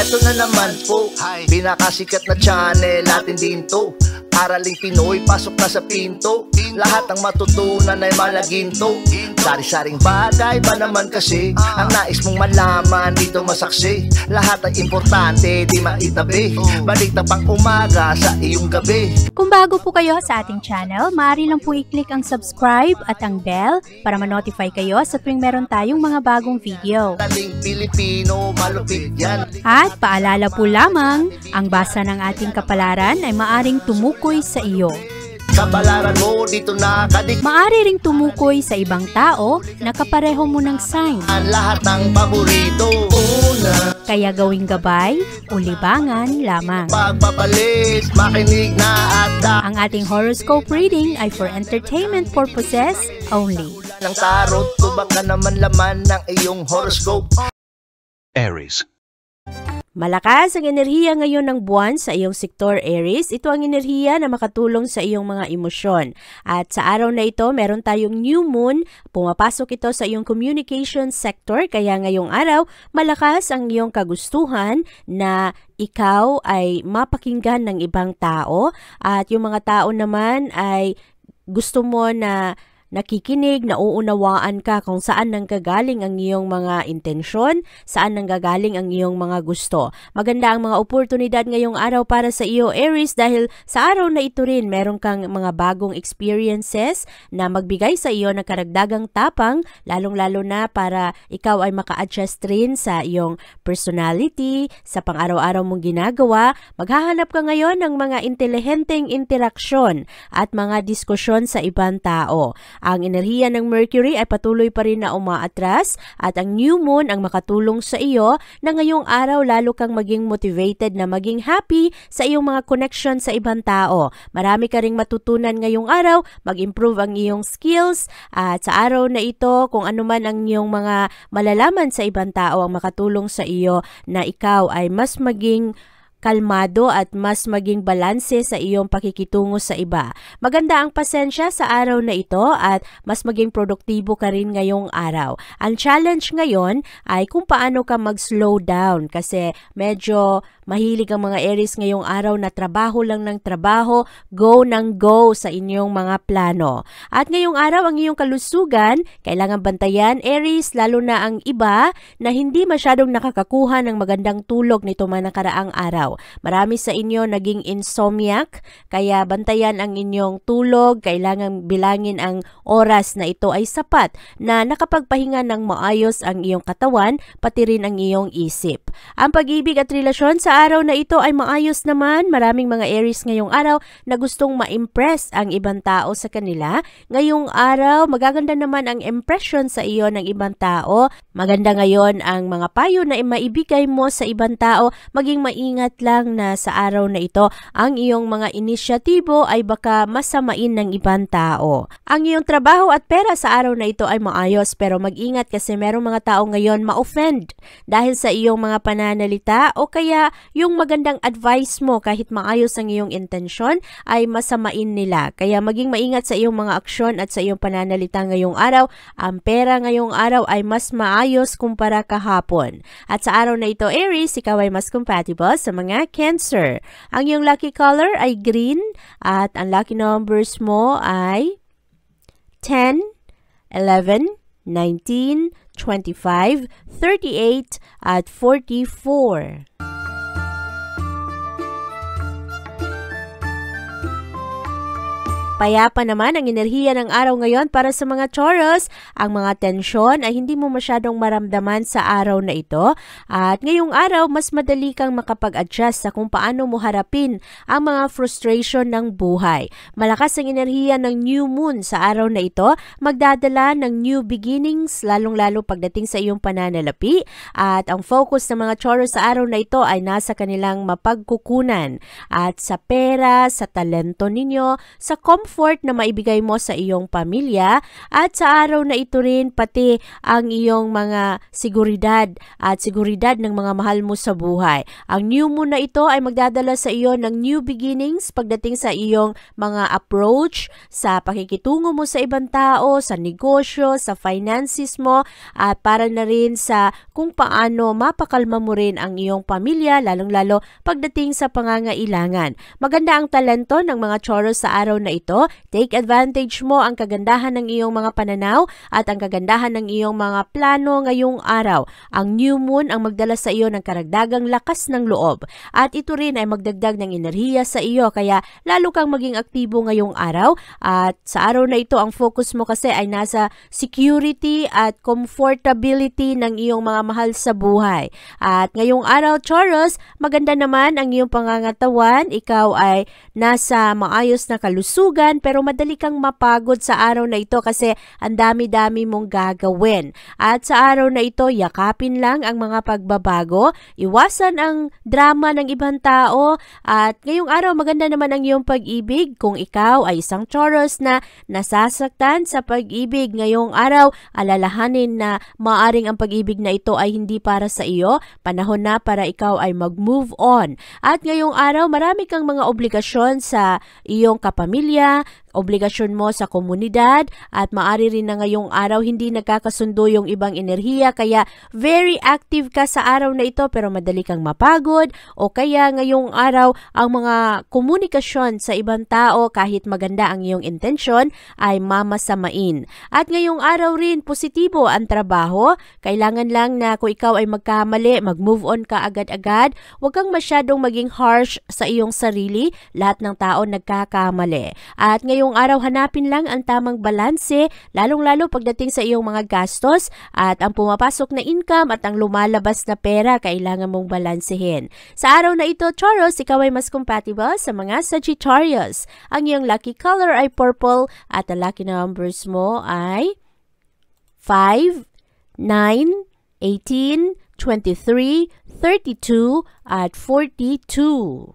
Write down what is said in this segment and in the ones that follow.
Eto na naman po, pinakasikat na channel natin din to. Araling Pinoy, pasok na sa pinto. Lahat ng matutunan ay malaginto. Sari-saring bagay ba naman kasi ang nais mong malaman dito masaksi. Lahat ay importante, di maitabi. Balik na pang umaga sa iyong gabi. Kung bago po kayo sa ating channel, maaari lang po i-click ang subscribe at ang bell para ma-notify kayo sa tuwing meron tayong mga bagong video. Taling Pilipino, malupit yan. At paalala po lamang, ang basa ng ating kapalaran ay maaring tumukoy sa iyo. Kapalaran mo dito nakadik. Maaari ring tumukoy sa ibang tao na kapareho mo ng sign. Ang lahat ng paborito. Una, Kaya gawing gabay o libangan lamang. pagpapalis, makinig na at Ang ating horoscope reading ay for entertainment purposes only. ng tarot. Tubak ka naman laman ng iyong horoscope. Aries. Malakas ang enerhiya ngayon ng buwan sa iyong sektor Aries. Ito ang enerhiya na makatulong sa iyong mga emosyon. At sa araw na ito, meron tayong new moon. Pumapasok ito sa iyong communication sector. Kaya ngayong araw, malakas ang iyong kagustuhan na ikaw ay mapakinggan ng ibang tao. At yung mga tao naman ay gusto mo na nakikinig, nauunawaan ka kung saan nanggagaling ang iyong mga intensyon, saan nanggagaling ang iyong mga gusto. Maganda ang mga oportunidad ngayong araw para sa iyo, Aries, dahil sa araw na ito rin meron kang mga bagong experiences na magbigay sa iyo ng karagdagang tapang, lalong-lalo na para ikaw ay maka-adjust rin sa iyong personality, sa pang-araw-araw mong ginagawa. Maghahanap ka ngayon ng mga intelihenteng interaksyon at mga diskusyon sa ibang tao. Ang enerhiya ng Mercury ay patuloy pa rin na umaatras at ang new moon ang makatulong sa iyo na ngayong araw lalo kang maging motivated na maging happy sa iyong mga connection sa ibang tao. Marami ka ring matutunan ngayong araw, mag-improve ang iyong skills at sa araw na ito kung ano man ang iyong mga malalaman sa ibang tao ang makatulong sa iyo na ikaw ay mas maging kalmado at mas maging balanse sa iyong pakikitungo sa iba. Maganda ang pasensya sa araw na ito at mas maging produktibo ka rin ngayong araw. Ang challenge ngayon ay kung paano ka mag-slow down kasi medyo mahilig ang mga Aries ngayong araw na trabaho lang ng trabaho, go ng go sa inyong mga plano. At ngayong araw ang iyong kalusugan, kailangan bantayan Aries, lalo na ang iba na hindi masyadong nakakakuha ng magandang tulog nito mga nakaraang araw. Marami sa inyo naging insomniac, kaya bantayan ang inyong tulog, kailangan bilangin ang oras na ito ay sapat na nakapagpahinga ng maayos ang iyong katawan, pati rin ang iyong isip. Ang pag-ibig at relasyon sa araw na ito ay maayos naman. Maraming mga Aries ngayong araw na gustong ma-impress ang ibang tao sa kanila. Ngayong araw, magaganda naman ang impression sa iyo ng ibang tao. Maganda ngayon ang mga payo na maibigay mo sa ibang tao. Maging maingat lang na sa araw na ito, ang iyong mga inisyatibo ay baka masamain ng ibang tao. Ang iyong trabaho at pera sa araw na ito ay maayos, pero mag-ingat kasi merong mga tao ngayon ma-offend dahil sa iyong mga pananalita o kaya yung magandang advice mo kahit maayos ang iyong intensyon ay masamain nila. Kaya maging maingat sa iyong mga aksyon at sa iyong pananalita ngayong araw. Ang pera ngayong araw ay mas maayos kumpara kahapon. At sa araw na ito, Aries, ikaw ay mas compatible sa mga Cancer. Ang iyong lucky color ay green at ang lucky numbers mo ay 10, 11, 19, 25, 38 at 44. Payapa naman ang enerhiya ng araw ngayon para sa mga Taurus. Ang mga tensyon ay hindi mo masyadong maramdaman sa araw na ito. At ngayong araw, mas madali kang makapag-adjust sa kung paano mo harapin ang mga frustration ng buhay. Malakas ang enerhiya ng new moon sa araw na ito. Magdadala ng new beginnings, lalong-lalo pagdating sa iyong pananalapi. At ang focus ng mga Taurus sa araw na ito ay nasa kanilang mapagkukunan. At sa pera, sa talento ninyo, sa comfort comfort na maibigay mo sa iyong pamilya, at sa araw na ito rin pati ang iyong mga seguridad at seguridad ng mga mahal mo sa buhay. Ang new moon na ito ay magdadala sa iyo ng new beginnings pagdating sa iyong mga approach, sa pakikitungo mo sa ibang tao, sa negosyo, sa finances mo, at para na rin sa kung paano mapakalma mo rin ang iyong pamilya, lalong-lalo pagdating sa pangangailangan. Maganda ang talento ng mga Taurus sa araw na ito. Take advantage mo ang kagandahan ng iyong mga pananaw at ang kagandahan ng iyong mga plano ngayong araw. Ang new moon ang magdala sa iyo ng karagdagang lakas ng loob, at ito rin ay magdagdag ng enerhiya sa iyo, kaya lalo kang maging aktibo ngayong araw. At sa araw na ito ang focus mo kasi ay nasa security at comfortability ng iyong mga mahal sa buhay. At ngayong araw, Taurus, maganda naman ang iyong pangangatawan. Ikaw ay nasa maayos na kalusugan, pero madali kang mapagod sa araw na ito kasi ang dami-dami mong gagawin. At sa araw na ito, yakapin lang ang mga pagbabago, iwasan ang drama ng ibang tao, at ngayong araw maganda naman ang iyong pag-ibig. Kung ikaw ay isang Taurus na nasasaktan sa pag-ibig ngayong araw, alalahanin na maaring ang pag-ibig na ito ay hindi para sa iyo. Panahon na para ikaw ay mag-move on. At ngayong araw, marami kang mga obligasyon sa iyong kapamilya, obligasyon mo sa komunidad, at maari rin na ngayong araw hindi nagkakasundo yung ibang enerhiya, kaya very active ka sa araw na ito pero madali kang mapagod, o kaya ngayong araw ang mga komunikasyon sa ibang tao kahit maganda ang iyong intensyon ay mamasamain. At ngayong araw rin positibo ang trabaho, kailangan lang na kung ikaw ay magkamali, mag-move on ka agad-agad, huwag kang masyadong maging harsh sa iyong sarili, lahat ng tao nagkakamali. At ngayong araw hanapin lang ang tamang balanse, lalong-lalo pagdating sa iyong mga gastos, at ang pumapasok na income at ang lumalabas na pera kailangan mong balansehin. Sa araw na ito, Taurus, ikaw ay mas compatible sa mga Sagittarius. Ang iyong lucky color ay purple at ang lucky numbers mo ay 5, 9, 18, 23, 32 at 42.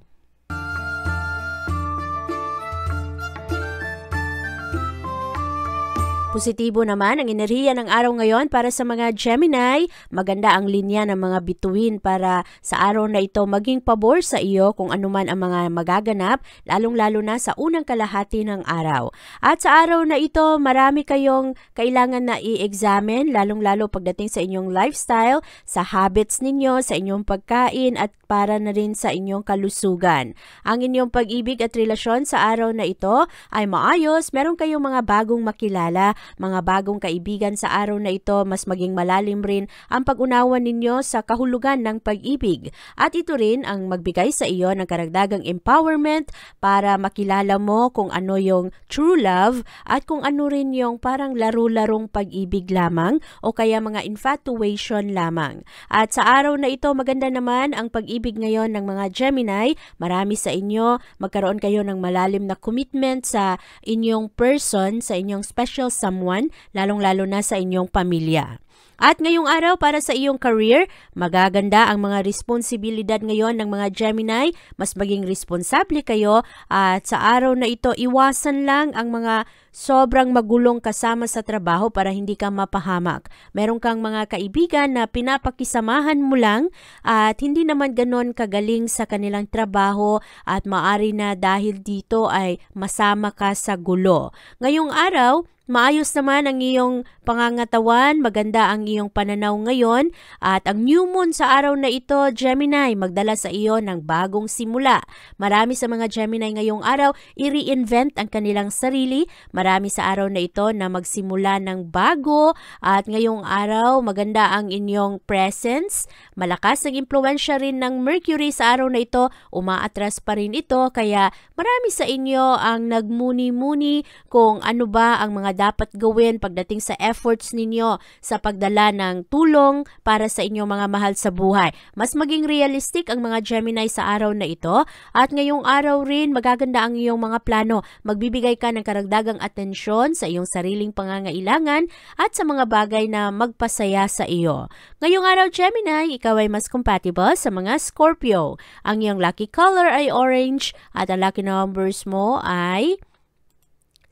Positibo naman ang enerhiya ng araw ngayon para sa mga Gemini. Maganda ang linya ng mga bituin para sa araw na ito maging pabor sa iyo kung anuman ang mga magaganap, lalong-lalo na sa unang kalahati ng araw. At sa araw na ito, marami kayong kailangan na i-examine, lalong-lalo pagdating sa inyong lifestyle, sa habits ninyo, sa inyong pagkain, at para na rin sa inyong kalusugan. Ang inyong pag-ibig at relasyon sa araw na ito ay maayos, meron kayong mga bagong makilala, mga bagong kaibigan sa araw na ito, mas maging malalim rin ang pag-unawa ninyo sa kahulugan ng pag-ibig. At ito rin ang magbigay sa iyo ng karagdagang empowerment para makilala mo kung ano yung true love at kung ano rin yung parang laro-larong pag-ibig lamang o kaya mga infatuation lamang. At sa araw na ito, maganda naman ang pag-ibig ngayon ng mga Gemini. Marami sa inyo, magkaroon kayo ng malalim na commitment sa inyong person, sa inyong special someone, lalong-lalo na sa inyong pamilya. At ngayong araw para sa iyong career, magaganda ang mga responsibilidad ngayon ng mga Gemini, mas maging responsable kayo, at sa araw na ito iwasan lang ang mga sobrang magulong kasama sa trabaho para hindi ka mapahamak. Meron kang mga kaibigan na pinapakisamahan mo lang at hindi naman ganon kagaling sa kanilang trabaho at maari na dahil dito ay masama ka sa gulo. Ngayong araw, maayos naman ang iyong pangangatawan, maganda ang iyong pananaw ngayon, at ang new moon sa araw na ito, Gemini, magdala sa iyo ng bagong simula. Marami sa mga Gemini ngayong araw, i-reinvent ang kanilang sarili. Marami sa araw na ito na magsimula ng bago, at ngayong araw, maganda ang inyong presence. Malakas ang impluensya rin ng Mercury sa araw na ito, umaatras pa rin ito, kaya marami sa inyo ang nagmuni-muni kung ano ba ang mga dapat gawin pagdating sa efforts ninyo sa pagdala ng tulong para sa inyong mga mahal sa buhay. Mas maging realistic ang mga Gemini sa araw na ito, at ngayong araw rin magaganda ang iyong mga plano. Magbibigay ka ng karagdagang atensyon sa iyong sariling pangangailangan at sa mga bagay na magpasaya sa iyo. Ngayong araw, Gemini, ikaw ay mas compatible sa mga Scorpio. Ang iyong lucky color ay orange at ang lucky numbers mo ay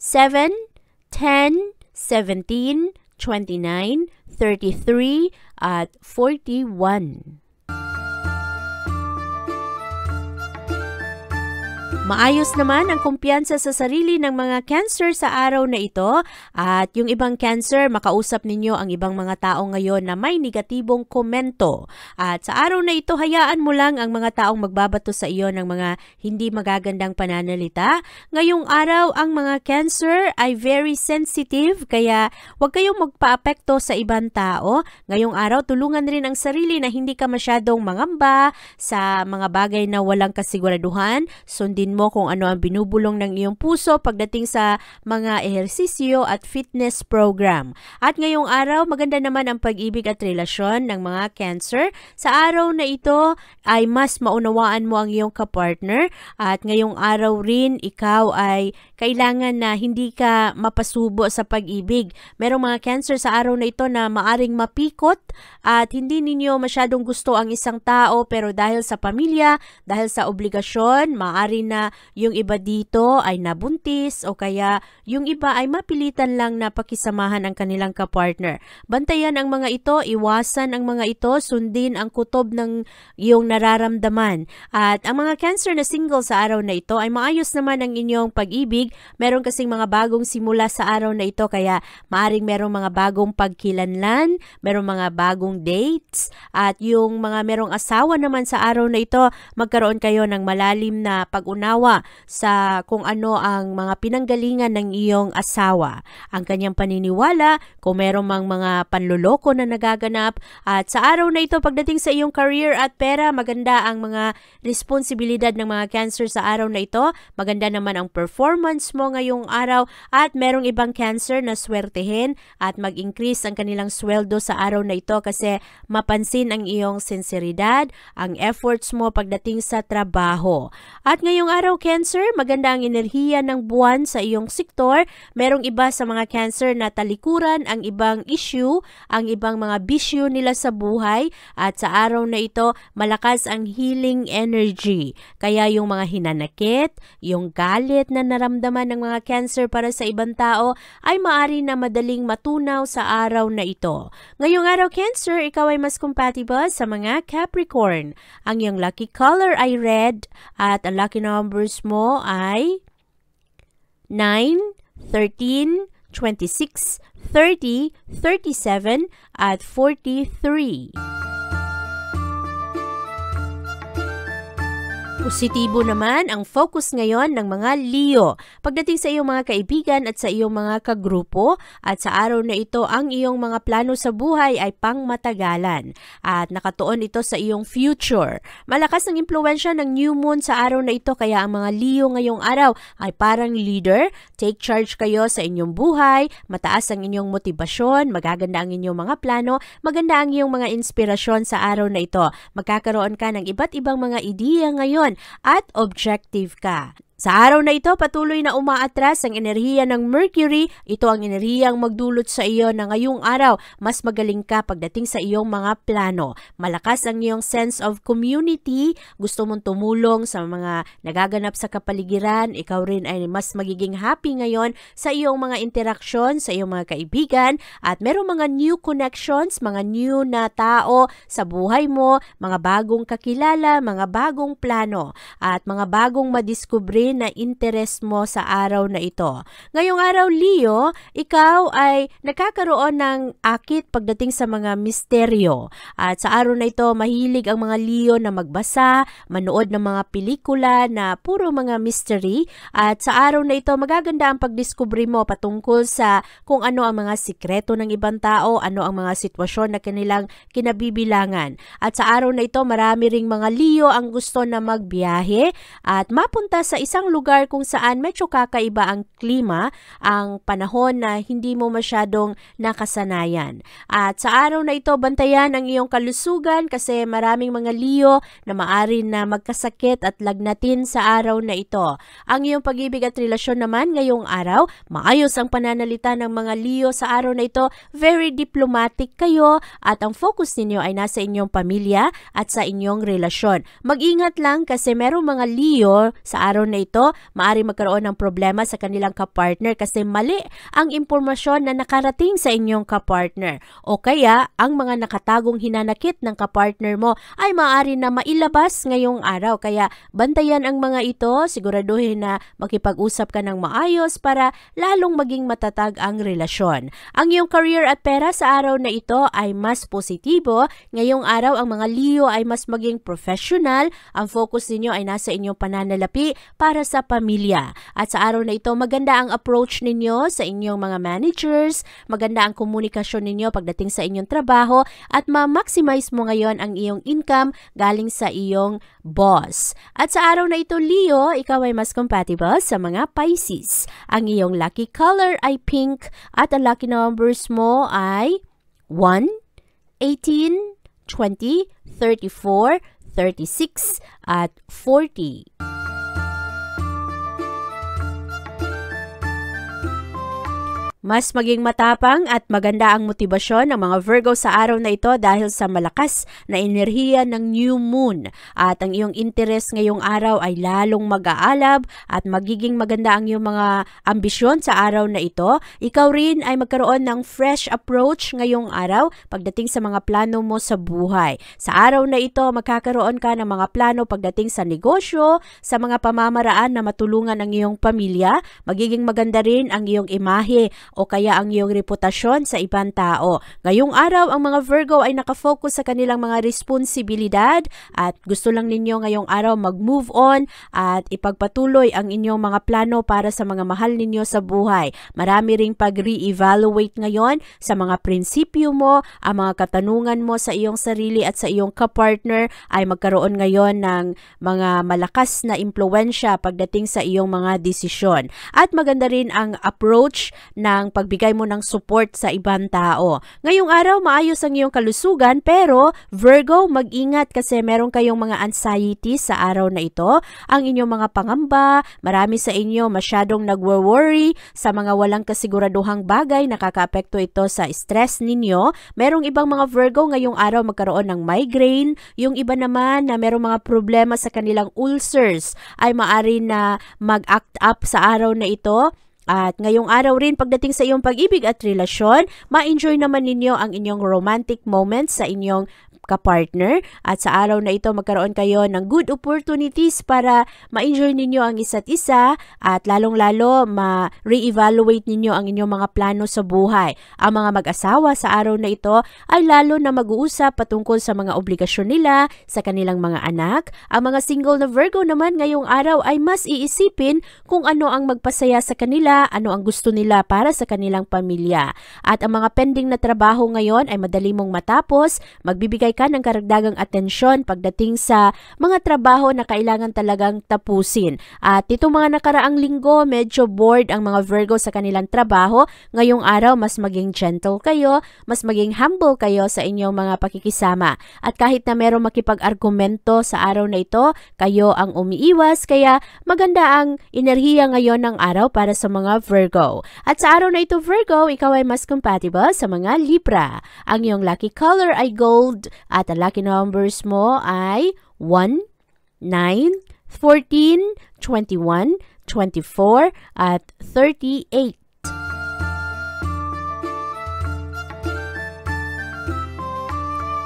7, 10, 17, 29, 33, at 41. Maayos naman ang kumpiyansa sa sarili ng mga Cancer sa araw na ito at yung ibang Cancer, makausap ninyo ang ibang mga tao ngayon na may negatibong komento. At sa araw na ito, hayaan mo lang ang mga taong magbabato sa iyo ng mga hindi magagandang pananalita. Ngayong araw, ang mga Cancer ay very sensitive kaya huwag kayong magpaapekto sa ibang tao. Ngayong araw, tulungan rin ang sarili na hindi ka masyadong mangamba sa mga bagay na walang kasiguraduhan. Sundin mo kung ano ang binubulong ng iyong puso pagdating sa mga ehersisyo at fitness program. At ngayong araw, maganda naman ang pag-ibig at relasyon ng mga Cancer. Sa araw na ito ay mas maunawaan mo ang iyong kapartner at ngayong araw rin ikaw ay kailangan na hindi ka mapasubo sa pag-ibig. Merong mga Cancer sa araw na ito na maaring mapikot at hindi ninyo masyadong gusto ang isang tao pero dahil sa pamilya, dahil sa obligasyon, maaari na yung iba dito ay nabuntis o kaya yung iba ay mapilitan lang na pakisamahan ang kanilang kapartner. Bantayan ang mga ito, iwasan ang mga ito, sundin ang kutob ng iyong nararamdaman. At ang mga Cancer na single sa araw na ito ay maayos naman ang inyong pag-ibig. Meron kasing mga bagong simula sa araw na ito kaya maaring merong mga bagong pagkilanlan, merong mga bagong dates at yung mga merong asawa naman sa araw na ito, magkaroon kayo ng malalim na pag-unawa sa kung ano ang mga pinanggalingan ng iyong asawa. Ang kanyang paniniwala, kung meron mang mga panloloko na nagaganap. At sa araw na ito, pagdating sa iyong career at pera, maganda ang mga responsibilidad ng mga Cancer sa araw na ito. Maganda naman ang performance mo ngayong araw at merong ibang Cancer na swertehin at mag-increase ang kanilang sweldo sa araw na ito kasi mapansin ang iyong sinseridad, ang efforts mo pagdating sa trabaho. At ngayong araw, Cancer, maganda ang enerhiya ng buwan sa iyong sektor. Merong iba sa mga Cancer na talikuran ang ibang issue, ang ibang mga bisyo nila sa buhay at sa araw na ito, malakas ang healing energy. Kaya yung mga hinanakit, yung galit na naramdaman ng mga Cancer para sa ibang tao ay maaari na madaling matunaw sa araw na ito. Ngayong araw, Cancer, ikaw ay mas compatible sa mga Capricorn. Ang iyong lucky color ay red at ang lucky numbers mo ay 9, 13, 26, 30, 37, at 43. Positibo naman ang focus ngayon ng mga Leo pagdating sa iyong mga kaibigan at sa iyong mga kagrupo at sa araw na ito ang iyong mga plano sa buhay ay pangmatagalan at nakatuon ito sa iyong future. Malakas ang impluwensya ng new moon sa araw na ito kaya ang mga Leo ngayong araw ay parang leader. Take charge kayo sa inyong buhay, mataas ang inyong motibasyon, magaganda ang inyong mga plano, maganda ang iyong mga inspirasyon sa araw na ito. Magkakaroon ka ng iba't ibang mga ideya ngayon at objective ka. Sa araw na ito, patuloy na umaatras ang enerhiya ng Mercury. Ito ang enerhiyang magdulot sa iyo na ngayong araw, mas magaling ka pagdating sa iyong mga plano. Malakas ang iyong sense of community. Gusto mong tumulong sa mga nagaganap sa kapaligiran. Ikaw rin ay mas magiging happy ngayon sa iyong mga interaksyon, sa iyong mga kaibigan. At merong mga new connections, mga new na tao sa buhay mo, mga bagong kakilala, mga bagong plano, at mga bagong madiskubre na interest mo sa araw na ito. Ngayong araw, Leo, ikaw ay nakakaroon ng akit pagdating sa mga misteryo. At sa araw na ito, mahilig ang mga Leo na magbasa, manood ng mga pelikula na puro mga mystery. At sa araw na ito, magaganda ang pagdiskubre mo patungkol sa kung ano ang mga sikreto ng ibang tao, ano ang mga sitwasyon na kanilang kinabibilangan. At sa araw na ito, marami ring mga Leo ang gusto na magbiyahe at mapunta sa isang lugar kung saan medyo kakaiba ang klima, ang panahon na hindi mo masyadong nakasanayan. At sa araw na ito, bantayan ang iyong kalusugan kasi maraming mga Leo na maaari na magkasakit at lagnatin sa araw na ito. Ang iyong pag-ibig at relasyon naman ngayong araw, maayos ang pananalita ng mga Leo sa araw na ito, very diplomatic kayo at ang focus ninyo ay nasa inyong pamilya at sa inyong relasyon. Mag-ingat lang kasi merong mga Leo sa araw na ito ito, maaari magkaroon ng problema sa kanilang kapartner kasi mali ang impormasyon na nakarating sa inyong kapartner. O kaya, ang mga nakatagong hinanakit ng kapartner mo ay maaari na mailabas ngayong araw. Kaya bantayan ang mga ito, siguraduhin na makipag-usap ka ng maayos para lalong maging matatag ang relasyon. Ang iyong career at pera sa araw na ito ay mas positibo. Ngayong araw, ang mga Leo ay mas maging professional. Ang focus ninyo ay nasa inyong pananalapi para sa pamilya. At sa araw na ito, maganda ang approach ninyo sa inyong mga managers, maganda ang komunikasyon ninyo pagdating sa inyong trabaho, at ma-maximize mo ngayon ang iyong income galing sa iyong boss. At sa araw na ito, Leo, ikaw ay mas compatible sa mga Pisces. Ang iyong lucky color ay pink at ang lucky numbers mo ay 1, 18, 20, 34, 36, at 40. Mas maging matapang at maganda ang motibasyon ng mga Virgo sa araw na ito dahil sa malakas na enerhiya ng new moon. At ang iyong interes ngayong araw ay lalong mag-aalab at magiging maganda ang iyong mga ambisyon sa araw na ito. Ikaw rin ay magkaroon ng fresh approach ngayong araw pagdating sa mga plano mo sa buhay. Sa araw na ito, magkakaroon ka ng mga plano pagdating sa negosyo, sa mga pamamaraan na matulungan ang iyong pamilya. Magiging maganda rin ang iyong imahe o kaya ang iyong reputasyon sa ibang tao. Ngayong araw, ang mga Virgo ay nakafocus sa kanilang mga responsibilidad at gusto lang ninyo ngayong araw mag-move on at ipagpatuloy ang inyong mga plano para sa mga mahal ninyo sa buhay. Marami ring pag-re-evaluate ngayon sa mga prinsipyo mo, ang mga katanungan mo sa iyong sarili at sa iyong kapartner ay magkaroon ngayon ng mga malakas na impluwensya pagdating sa iyong mga desisyon. At maganda rin ang approach ng pagbigay mo ng support sa ibang tao. Ngayong araw, maayos ang iyong kalusugan, pero Virgo, mag-ingat kasi meron kayong mga anxiety sa araw na ito. Ang inyong mga pangamba, marami sa inyo masyadong nagwo-worry sa mga walang kasiguraduhang bagay, nakakaapekto ito sa stress ninyo. Merong ibang mga Virgo ngayong araw magkaroon ng migraine. Yung iba naman na merong mga problema sa kanilang ulcers ay maaari na mag-act up sa araw na ito. At ngayong araw rin pagdating sa iyong pag-ibig at relasyon, ma-enjoy naman ninyo ang inyong romantic moments sa inyong kapartner. At sa araw na ito magkaroon kayo ng good opportunities para ma-enjoy ninyo ang isa't isa at lalong-lalo ma-re-evaluate ninyo ang inyong mga plano sa buhay. Ang mga mag-asawa sa araw na ito ay lalo na mag-uusap patungkol sa mga obligasyon nila sa kanilang mga anak. Ang mga single na Virgo naman ngayong araw ay mas iisipin kung ano ang magpasaya sa kanila, ano ang gusto nila para sa kanilang pamilya. At ang mga pending na trabaho ngayon ay madali mong matapos, magbibigay ka ng karagdagang atensyon pagdating sa mga trabaho na kailangan talagang tapusin. At itong mga nakaraang linggo, medyo bored ang mga Virgo sa kanilang trabaho. Ngayong araw, mas maging gentle kayo, mas maging humble kayo sa inyong mga pakikisama. At kahit na merong makipag-argumento sa araw na ito, kayo ang umiiwas, kaya maganda ang enerhiya ngayon ng araw para sa mga Virgo. At sa araw na ito, Virgo, ikaw ay mas compatible sa mga Libra. Ang iyong lucky color ay gold at ang lucky numbers mo ay 1, 9, 14, 21, 24, at 38.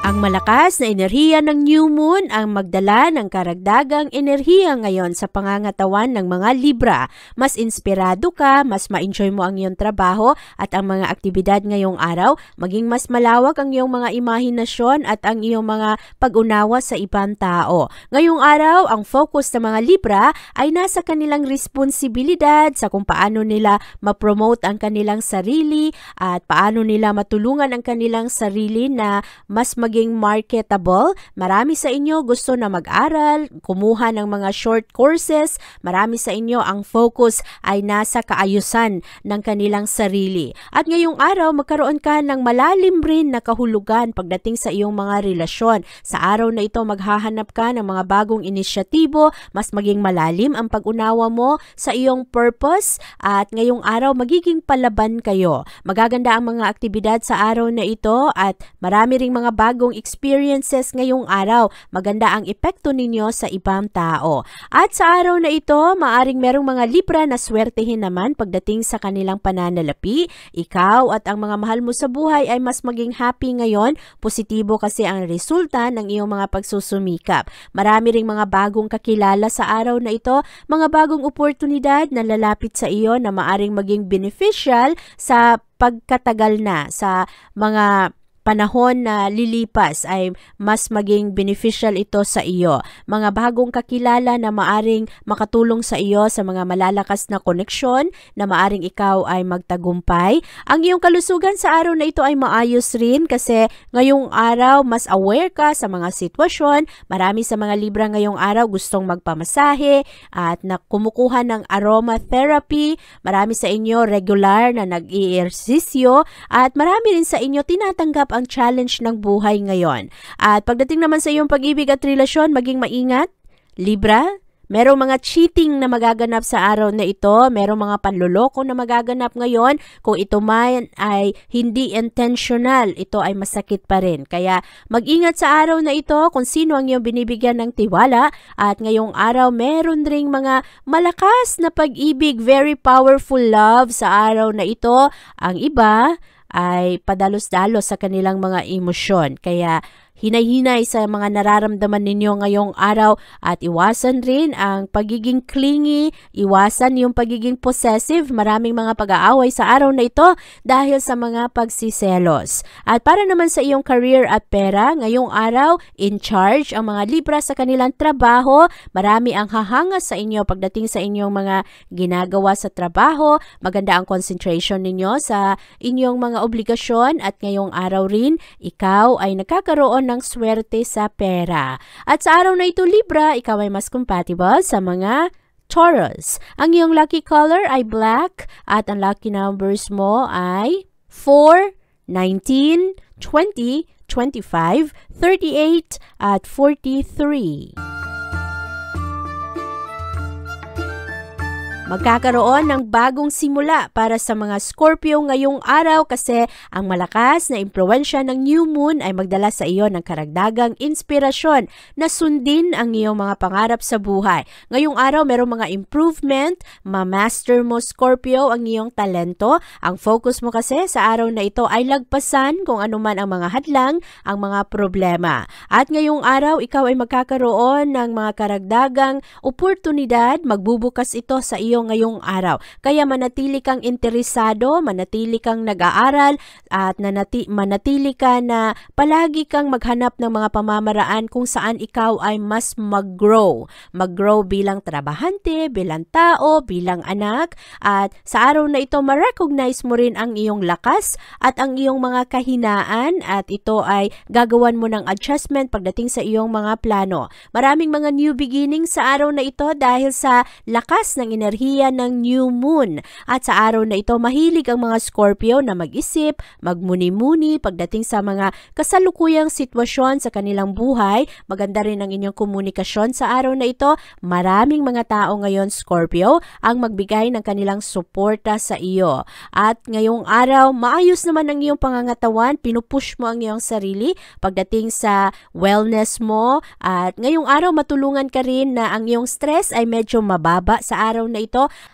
Ang malakas na enerhiya ng new moon ang magdala ng karagdagang enerhiya ngayon sa pangangatawan ng mga Libra. Mas inspirado ka, mas ma-enjoy mo ang iyong trabaho at ang mga aktibidad ngayong araw, maging mas malawak ang iyong mga imahinasyon at ang iyong mga pag-unawa sa ibang tao. Ngayong araw, ang focus ng mga Libra ay nasa kanilang responsibilidad sa kung paano nila ma-promote ang kanilang sarili at paano nila matulungan ang kanilang sarili na mas maging marketable. Marami sa inyo gusto na mag-aral, kumuha ng mga short courses. Marami sa inyo ang focus ay nasa kaayusan ng kanilang sarili. At ngayong araw, magkaroon ka ng malalim rin na kahulugan pagdating sa iyong mga relasyon. Sa araw na ito, maghahanap ka ng mga bagong inisyatibo, mas maging malalim ang pag-unawa mo sa iyong purpose at ngayong araw, magiging palaban kayo. Magaganda ang mga aktibidad sa araw na ito at marami ring mga bago bagong experiences ngayong araw. Maganda ang epekto ninyo sa ibang tao. At sa araw na ito, maaring merong mga Libra na swertehin naman pagdating sa kanilang pananalapi. Ikaw at ang mga mahal mo sa buhay ay mas maging happy ngayon. Positibo kasi ang resulta ng iyong mga pagsusumikap. Marami ring mga bagong kakilala sa araw na ito, mga bagong oportunidad na lalapit sa iyo na maaring maging beneficial sa pagkatagal na, sa mga panahon na lilipas ay mas maging beneficial ito sa iyo. Mga bagong kakilala na maaring makatulong sa iyo sa mga malalakas na koneksyon na maaring ikaw ay magtagumpay. Ang iyong kalusugan sa araw na ito ay maayos rin kasi ngayong araw mas aware ka sa mga sitwasyon. Marami sa mga Libra ngayong araw gustong magpamasahe at na kumukuha ng aromatherapy. Marami sa inyo regular na nag-i-ehersisyo at marami rin sa inyo tinatanggap ang challenge ng buhay ngayon. At pagdating naman sa iyong pag-ibig at relasyon, maging maingat, Libra. Merong mga cheating na magaganap sa araw na ito, merong mga panloloko na magaganap ngayon. Kung ito man ay hindi intentional, ito ay masakit pa rin. Kaya mag-ingat sa araw na ito kung sino ang iyong binibigyan ng tiwala. At ngayong araw, meron ring mga malakas na pag-ibig, very powerful love sa araw na ito. Ang iba ay padalos-dalos sa kanilang mga emosyon. Kaya hinay-hinay sa mga nararamdaman ninyo ngayong araw at iwasan rin ang pagiging clingy, iwasan yung pagiging possessive. Maraming mga pag-aaway sa araw na ito dahil sa mga pagsiselos. At para naman sa iyong career at pera, ngayong araw, in charge ang mga Libra sa kanilang trabaho. Marami ang hahanga sa inyo pagdating sa inyong mga ginagawa sa trabaho. Maganda ang concentration ninyo sa inyong mga obligasyon at ngayong araw rin, ikaw ay nagkakaroon ng swerte sa pera. At sa araw na ito, Libra, ikaw ay mas compatible sa mga Taurus. Ang iyong lucky color ay black at ang lucky numbers mo ay 4, 19, 20, 25, 38 at 43. Magkakaroon ng bagong simula para sa mga Scorpio ngayong araw kasi ang malakas na impluwensya ng new moon ay magdala sa iyo ng karagdagang inspirasyon na sundin ang iyong mga pangarap sa buhay. Ngayong araw, merong mga improvement, ma-master mo Scorpio ang iyong talento. Ang focus mo kasi sa araw na ito ay lagpasan kung anuman ang mga hadlang, ang mga problema. At ngayong araw, ikaw ay magkakaroon ng mga karagdagang oportunidad, magbubukas ito sa iyo ngayong araw. Kaya manatili kang interesado, manatili kang nag-aaral at manatili ka na palagi kang maghanap ng mga pamamaraan kung saan ikaw ay mas mag-grow. Mag-grow bilang trabahante, bilang tao, bilang anak. At sa araw na ito, ma-recognize mo rin ang iyong lakas at ang iyong mga kahinaan at ito ay gagawan mo ng adjustment pagdating sa iyong mga plano. Maraming mga new beginnings sa araw na ito dahil sa lakas ng enerhiya ng new moon. At sa araw na ito, mahilig ang mga Scorpio na mag-isip, magmuni-muni pagdating sa mga kasalukuyang sitwasyon sa kanilang buhay. Maganda rin ang inyong komunikasyon sa araw na ito. Maraming mga tao ngayon, Scorpio, ang magbigay ng kanilang suporta sa iyo. At ngayong araw, maayos naman ang iyong pangangatawan, pinupush mo ang iyong sarili pagdating sa wellness mo. At ngayong araw, matulungan ka rin na ang iyong stress ay medyo mababa sa araw na ito.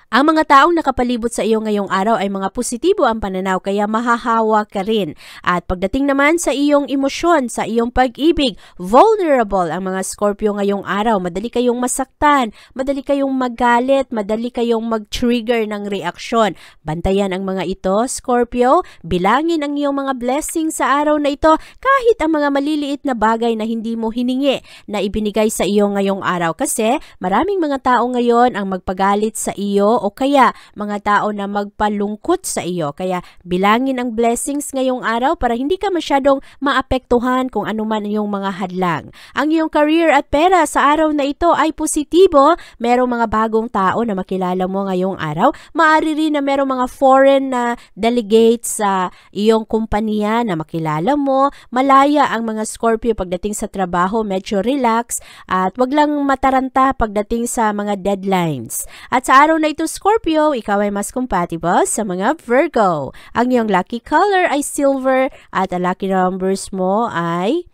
Ang mga taong nakapalibot sa iyo ngayong araw ay mga positibo ang pananaw kaya mahahawa ka rin. At pagdating naman sa iyong emosyon, sa iyong pag-ibig, vulnerable ang mga Scorpio ngayong araw. Madali kayong masaktan, madali kayong magalit, madali kayong mag-trigger ng reaksyon. Bantayan ang mga ito, Scorpio. Bilangin ang iyong mga blessings sa araw na ito kahit ang mga maliliit na bagay na hindi mo hiningi na ibinigay sa iyo ngayong araw. Kasi maraming mga tao ngayon ang magpagalit sa iyo o kaya mga tao na magpalungkot sa iyo. Kaya bilangin ang blessings ngayong araw para hindi ka masyadong maapektuhan kung ano man yung mga hadlang. Ang iyong career at pera sa araw na ito ay positibo. Merong mga bagong tao na makilala mo ngayong araw. Maaari rin na merong mga foreign na delegates sa iyong kumpanya na makilala mo. Malaya ang mga Scorpio pagdating sa trabaho, medyo relax at wag lang mataranta pagdating sa mga deadlines. At sa araw na ito, Scorpio, ikaw ay mas compatible sa mga Virgo. Ang iyong lucky color ay silver at ang lucky numbers mo ay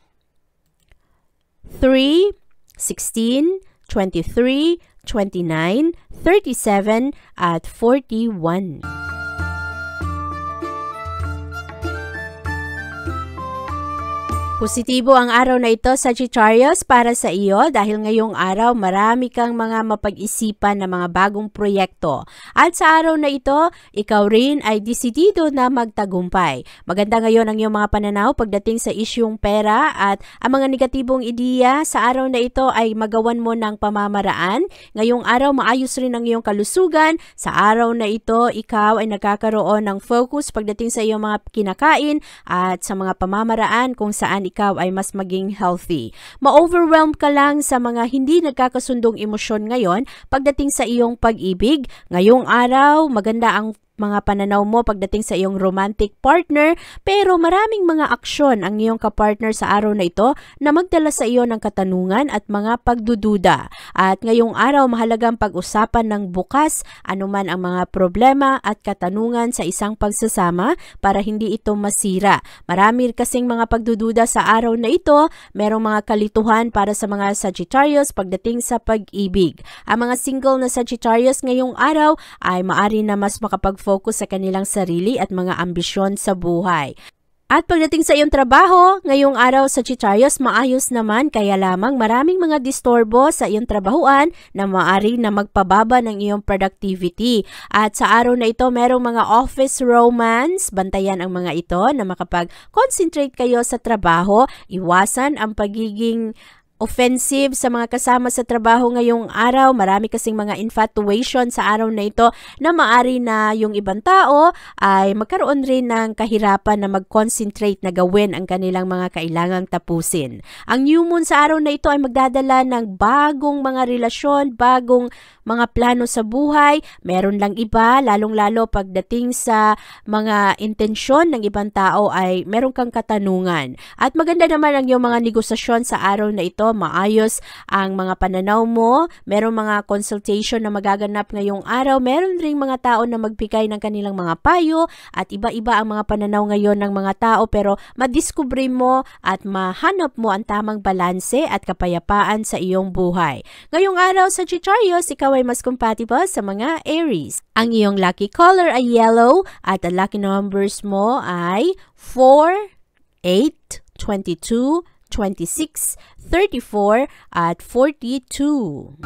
3, 16, 23, 29, 37, at 41. Positibo ang araw na ito, Sagittarius, para sa iyo dahil ngayong araw marami kang mga mapag-isipan na mga bagong proyekto. At sa araw na ito, ikaw rin ay desidido na magtagumpay. Maganda ngayon ang iyong mga pananaw pagdating sa isyung pera at ang mga negatibong ideya sa araw na ito ay magawan mo ng pamamaraan. Ngayong araw maayos rin ang iyong kalusugan. Sa araw na ito, ikaw ay nagkakaroon ng focus pagdating sa iyong mga kinakain at sa mga pamamaraan kung saan ikaw ay mas maging healthy. Ma-overwhelmed ka lang sa mga hindi nagkakasundong emosyon ngayon pagdating sa iyong pag-ibig. Ngayong araw, maganda ang mga pananaw mo pagdating sa iyong romantic partner, pero maraming mga aksyon ang iyong kapartner sa araw na ito na magdala sa iyo ng katanungan at mga pagdududa. At ngayong araw, mahalagang pag-usapan ng bukas anuman ang mga problema at katanungan sa isang pagsasama para hindi ito masira. Marami kasing mga pagdududa sa araw na ito, merong mga kalituhan para sa mga Sagittarius pagdating sa pag-ibig. Ang mga single na Sagittarius ngayong araw ay maari na mas makapag-focus sa kanilang sarili at mga ambisyon sa buhay. At pagdating sa iyong trabaho, ngayong araw Sagittarius, maayos naman, kaya lamang maraming mga disturbo sa iyong trabahuan na maaari na magpababa ng iyong productivity. At sa araw na ito, merong mga office romance, bantayan ang mga ito na makapag-concentrate kayo sa trabaho, iwasan ang pagiging offensive sa mga kasama sa trabaho ngayong araw. Marami kasing mga infatuation sa araw na ito na maari na yung ibang tao ay magkaroon rin ng kahirapan na mag-concentrate na gawin ang kanilang mga kailangang tapusin. Ang new moon sa araw na ito ay magdadala ng bagong mga relasyon, bagong mga plano sa buhay. Meron lang iba, lalong-lalo pagdating sa mga intensyon ng ibang tao ay meron kang katanungan. At maganda naman ang iyong mga negosasyon sa araw na ito. Maayos ang mga pananaw mo. Merong mga consultation na magaganap ngayong araw. Meron ring mga tao na magbigay ng kanilang mga payo at iba-iba ang mga pananaw ngayon ng mga tao, pero madiskubre mo at mahanap mo ang tamang balanse at kapayapaan sa iyong buhay. Ngayong araw Sagittarius, ikaw ay mas compatible sa mga Aries. Ang iyong lucky color ay yellow at ang lucky numbers mo ay 4, 8, 22, 26, 34, at 42.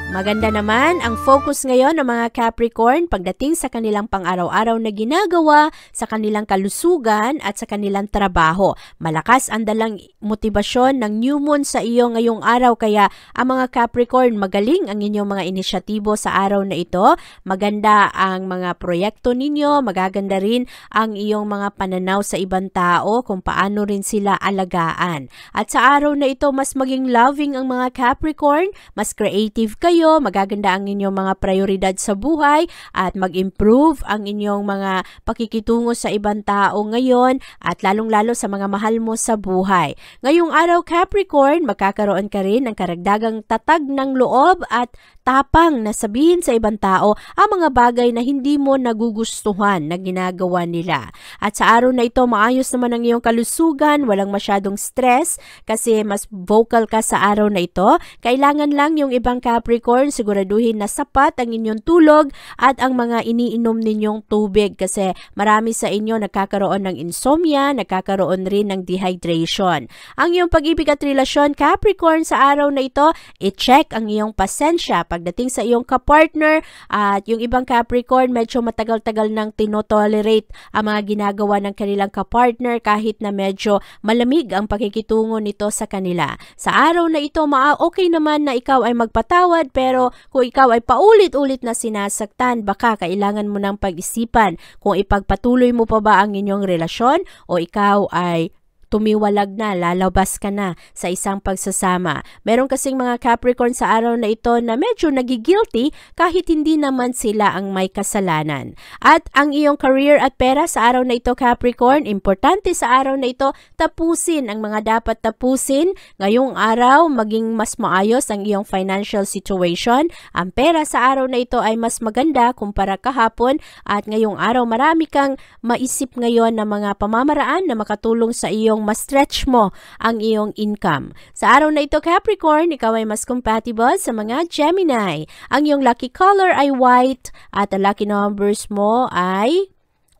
Maganda naman ang focus ngayon ng mga Capricorn pagdating sa kanilang pang-araw-araw na ginagawa, sa kanilang kalusugan at sa kanilang trabaho. Malakas ang dalang motibasyon ng new moon sa iyo ngayong araw, kaya ang mga Capricorn, magaling ang inyong mga inisyatibo sa araw na ito. Maganda ang mga proyekto ninyo, magaganda rin ang iyong mga pananaw sa ibang tao kung paano rin sila alagaan. At sa araw na ito, mas maging loving ang mga Capricorn, mas creative kayo, magaganda ang inyong mga prioridad sa buhay at mag-improve ang inyong mga pakikitungo sa ibang tao ngayon at lalong-lalo sa mga mahal mo sa buhay. Ngayong araw Capricorn, magkakaroon ka rin ng karagdagang tatag ng loob at tapang na sabihin sa ibang tao ang mga bagay na hindi mo nagugustuhan na ginagawa nila. At sa araw na ito, maayos naman ang iyong kalusugan, walang masyadong stress kasi mas vocal ka sa araw na ito. Kailangan lang yung ibang Capricorn, siguraduhin na sapat ang inyong tulog at ang mga iniinom ninyong tubig kasi marami sa inyo nagkakaroon ng insomnia, nagkakaroon rin ng dehydration. Ang iyong pag-ibig at relasyon, Capricorn, sa araw na ito, i-check ang iyong pasensya pagdating sa iyong kapartner at yung ibang Capricorn medyo matagal-tagal nang tinotolerate ang mga ginagawa ng kanilang kapartner kahit na medyo malamig ang pakikitungo nito sa kanila. Sa araw na ito, okay naman na ikaw ay magpatawad, pero kung ikaw ay paulit-ulit na sinasaktan, baka kailangan mo ng pag-isipan kung ipagpatuloy mo pa ba ang inyong relasyon o ikaw ay tumiwalag na, lalabas ka na sa isang pagsasama. Meron kasing mga Capricorn sa araw na ito na medyo nagigilty kahit hindi naman sila ang may kasalanan. At ang iyong career at pera sa araw na ito, Capricorn, importante sa araw na ito, tapusin ang mga dapat tapusin. Ngayong araw, maging mas maayos ang iyong financial situation. Ang pera sa araw na ito ay mas maganda kumpara kahapon at ngayong araw marami kang maisip ngayon na mga pamamaraan na makatulong sa iyong lalong ma-stretch mo ang iyong income. Sa araw na ito, Capricorn, ikaw ay mas compatible sa mga Gemini. Ang iyong lucky color ay white at ang lucky numbers mo ay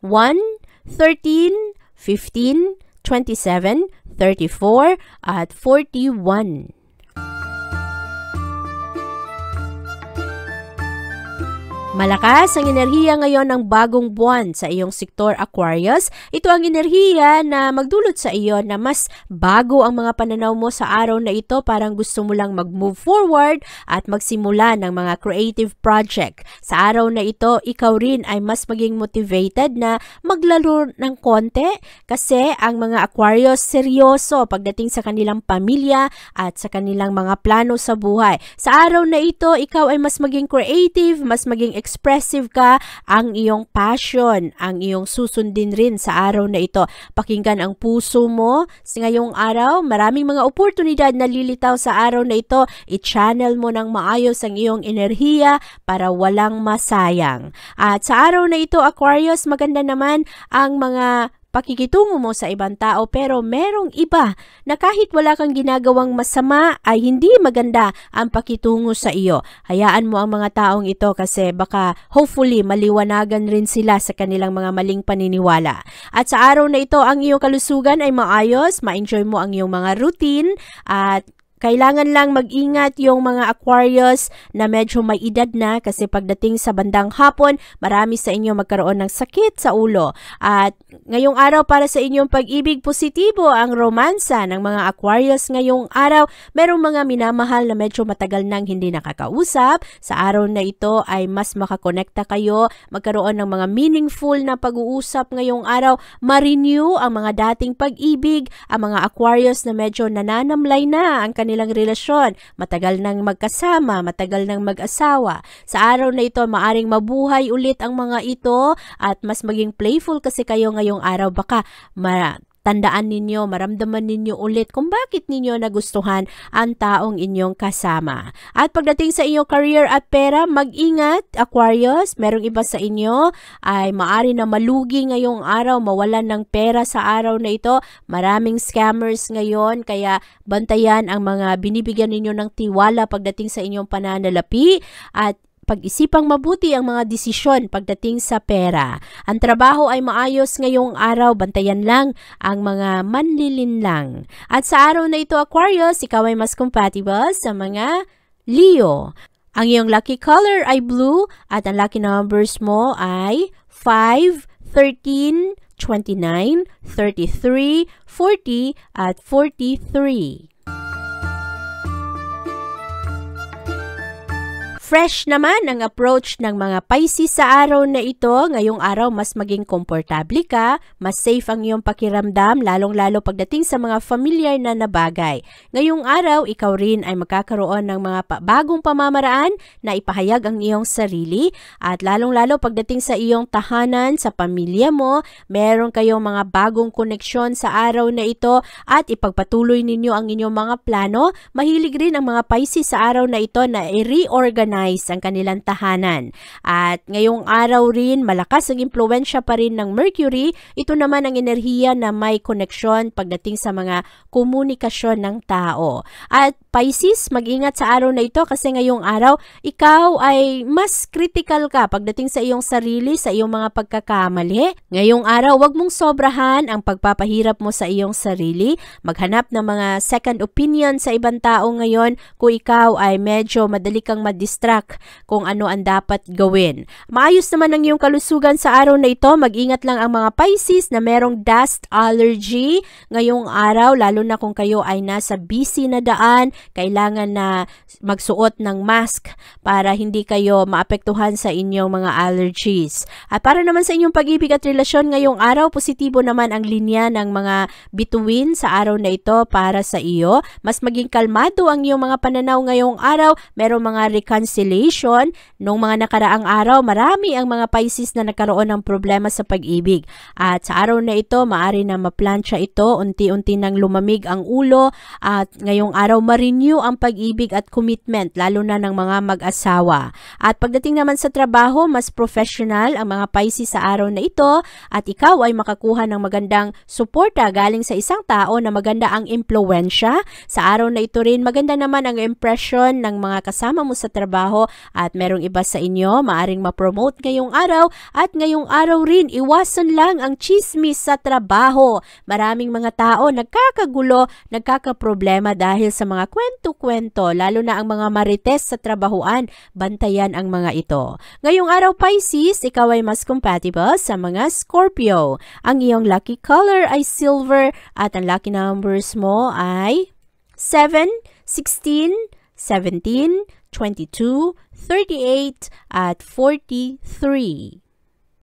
1, 13, 15, 27, 34, at 41. Malakas ang enerhiya ngayon ng bagong buwan sa iyong sektor Aquarius. Ito ang enerhiya na magdulot sa iyo na mas bago ang mga pananaw mo sa araw na ito. Parang gusto mo lang mag-move forward at magsimula ng mga creative project. Sa araw na ito, ikaw rin ay mas maging motivated na maglaro ng konti kasi ang mga Aquarius seryoso pagdating sa kanilang pamilya at sa kanilang mga plano sa buhay. Sa araw na ito, ikaw ay mas maging creative, mas maging expressive ka, ang iyong passion, ang iyong susundin rin sa araw na ito. Pakinggan ang puso mo. Sa ngayong araw, maraming mga oportunidad na lilitaw sa araw na ito. I-channel mo ng maayos ang iyong enerhiya para walang masayang. At sa araw na ito, Aquarius, maganda naman ang mga pakikitungo mo sa ibang tao, pero merong iba na kahit wala kang ginagawang masama ay hindi maganda ang pakitungo sa iyo. Hayaan mo ang mga taong ito kasi baka hopefully maliwanagan rin sila sa kanilang mga maling paniniwala. At sa araw na ito, ang iyong kalusugan ay maayos, ma-enjoy mo ang iyong mga routine at kailangan lang mag-ingat yung mga Aquarius na medyo may edad na kasi pagdating sa bandang hapon, marami sa inyo magkaroon ng sakit sa ulo. At ngayong araw para sa inyong pag-ibig, positibo ang romansa ng mga Aquarius ngayong araw. Merong mga minamahal na medyo matagal nang hindi nakakausap. Sa araw na ito ay mas makakonekta kayo, magkaroon ng mga meaningful na pag-uusap ngayong araw, ma-renew ang mga dating pag-ibig, ang mga Aquarius na medyo nananamlay na ang kanilang relasyon, matagal nang magkasama, matagal nang mag-asawa. Sa araw na ito, maaring mabuhay ulit ang mga ito at mas maging playful kasi kayo ngayong araw. Baka tandaan ninyo, maramdaman ninyo ulit kung bakit ninyo nagustuhan ang taong inyong kasama. At pagdating sa inyong career at pera, mag-ingat, Aquarius. Merong iba sa inyo ay maari na malugi ngayong araw, mawalan ng pera sa araw na ito. Maraming scammers ngayon, kaya bantayan ang mga binibigyan ninyo ng tiwala pagdating sa inyong pananalapi at pag-isipang mabuti ang mga desisyon pagdating sa pera. Ang trabaho ay maayos ngayong araw, bantayan lang ang mga manlilinlang. At sa araw na ito, Aquarius, ikaw ay mas compatible sa mga Leo. Ang iyong lucky color ay blue at ang lucky numbers mo ay 5, 13, 29, 33, 40 at 43. Fresh naman ang approach ng mga Pisces sa araw na ito. Ngayong araw, mas maging komportable ka, mas safe ang iyong pakiramdam, lalong-lalo pagdating sa mga familiar na bagay. Ngayong araw, ikaw rin ay magkakaroon ng mga bagong pamamaraan na ipahayag ang iyong sarili at lalong-lalo pagdating sa iyong tahanan, sa pamilya mo, meron kayong mga bagong koneksyon sa araw na ito at ipagpatuloy ninyo ang inyong mga plano. Mahilig rin ang mga Pisces sa araw na ito na i-reorganize ang kanilang tahanan. At ngayong araw rin, malakas ang impluensya pa rin ng Mercury. Ito naman ang enerhiya na may koneksyon pagdating sa mga komunikasyon ng tao. At Pisces, mag-ingat sa araw na ito kasi ngayong araw, ikaw ay mas critical ka pagdating sa iyong sarili, sa iyong mga pagkakamali. Ngayong araw, wag mong sobrahan ang pagpapahirap mo sa iyong sarili. Maghanap ng mga second opinion sa ibang tao ngayon kung ikaw ay medyo madali kang madistract kung ano ang dapat gawin. Maayos naman ang iyong kalusugan sa araw na ito. Mag-ingat lang ang mga Pisces na merong dust allergy ngayong araw, lalo na kung kayo ay nasa busy na daan, kailangan na magsuot ng mask para hindi kayo maapektuhan sa inyong mga allergies. At para naman sa inyong pag-ibig at relasyon ngayong araw, positibo naman ang linya ng mga bituin sa araw na ito para sa iyo. Mas maging kalmado ang iyong mga pananaw ngayong araw. Merong mga reconciliation. Noong mga nakaraang araw, marami ang mga Pisces na nagkaroon ng problema sa pag-ibig. At sa araw na ito, maaari na maplansya ito, unti-unti nang lumamig ang ulo at ngayong araw ma-renew ang pag-ibig at commitment, lalo na ng mga mag-asawa. At pagdating naman sa trabaho, mas professional ang mga Pisces sa araw na ito at ikaw ay makakuha ng magandang suporta galing sa isang tao na maganda ang impluwensya. Sa araw na ito rin, maganda naman ang impression ng mga kasama mo sa trabaho at merong iba sa inyo maaring ma-promote ngayong araw at ngayong araw rin, iwasan lang ang chismis sa trabaho. Maraming mga tao nagkakagulo, nagkakaproblema dahil sa mga kwento-kwento, lalo na ang mga marites sa trabahuan. Bantayan ang mga ito. Ngayong araw Pisces, ikaw ay mas compatible sa mga Scorpio. Ang iyong lucky color ay silver at ang lucky numbers mo ay 7, 16, 17, 22, 38 at 43.